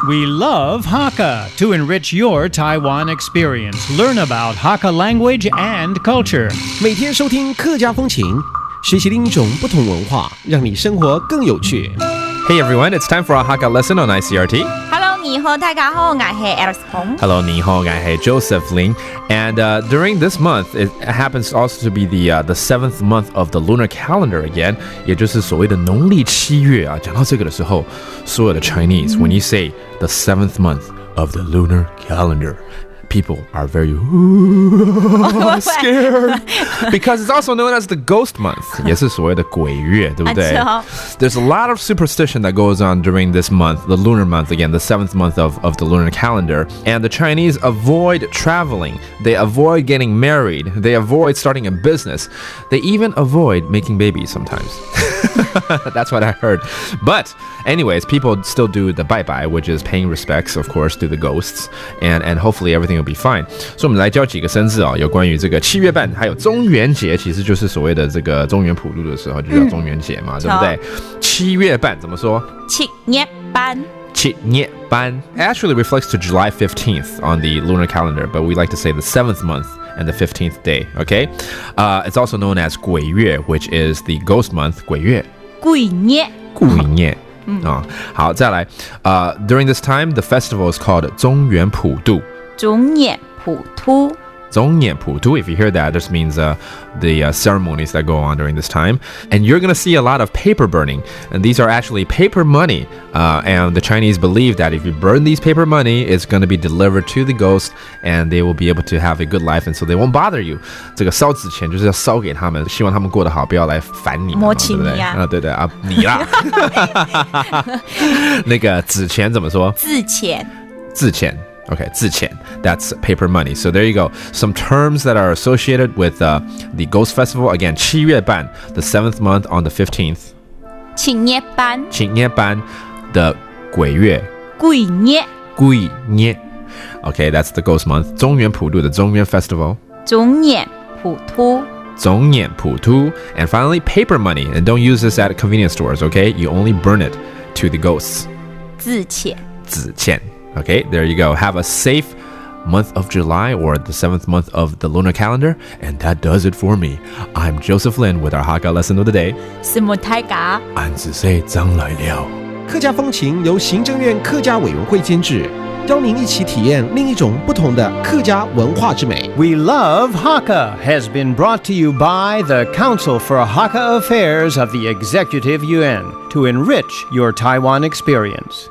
We love Hakka to enrich your Taiwan experience. Learn about Hakka language and culture. 每天收听客家风情，学习另一种不同文化，让你生活更有趣。Hey everyone, it's time for our Hakka lesson on ICRT. Hello, 你好，大家好，我係 Alice Pong. Hello, 你好, I'm Joseph Ling. And during this month, it happens also to be the seventh month of the lunar calendar again, 也就是所谓的农历7月啊。讲到这个的时候，所有的 Chinese, when you say the seventh month of the lunar calendar, people are very scared because it's also known as the ghost month. 也是所谓的鬼月，对不对？ There's a lot of superstition that goes on during this month, the lunar month, again, the seventh month of the lunar calendar. And the Chinese avoid traveling. They avoid getting married. They avoid starting a business. They even avoid making babies sometimes. That's what I heard. But anyways, people still do the bye-bye, which is paying respects, of course, to the ghosts. And hopefully everything will be fine. 所以我们来教几个生字啊，有关于这个7月半，还有中元节，其实就是所谓的这个中元普渡的时候，就叫中元节嘛，对不对？7月半怎么说？七月半。七月半 actually reflects to July 15th on the lunar calendar, but we like to say the 7th month and the 15th day, okay? It's also known as 鬼月, which is the ghost month, 鬼月。鬼月。鬼月。好，再来。During this time, the festival is called 中元普渡。中元普渡。中元普渡, if you hear that, this means the ceremonies that go on during this time. And you're going to see a lot of paper burning. And these are actually paper money. And the Chinese believe that if you burn these paper money, it's going to be delivered to the ghost and they will be able to have a good life and so they won't bother you. 这个烧纸钱就是要烧给他们，希望他们过得好，不要来烦你们嘛，对不对？对对啊，你啦。那个纸钱怎么说？字钱。字钱。Okay, 字钱. That's paper money. So there you go. Some terms that are associated with the Ghost Festival. Again, 7月半, the 7th month on the 15th. 7月半. 7月半 the 鬼月. 鬼月. 鬼月. Okay, that's the ghost month. 中元普渡, the 中元 Festival. 中元普渡. 中元普渡. And finally, paper money. And don't use this at convenience stores, okay? You only burn it to the ghosts. 字钱. 字钱. Okay, there you go. Have a safe month of July or the 7th month of the lunar calendar. And that does it for me. I'm Joseph Lin with our Hakka lesson of the day. 什么太嘎？俺只是张来了。客家风情由行政院客家委员会监制，邀您一起体验另一种不同的客家文化之美。We love Hakka has been brought to you by the Council for Hakka Affairs of the Executive Yuan to enrich your Taiwan experience.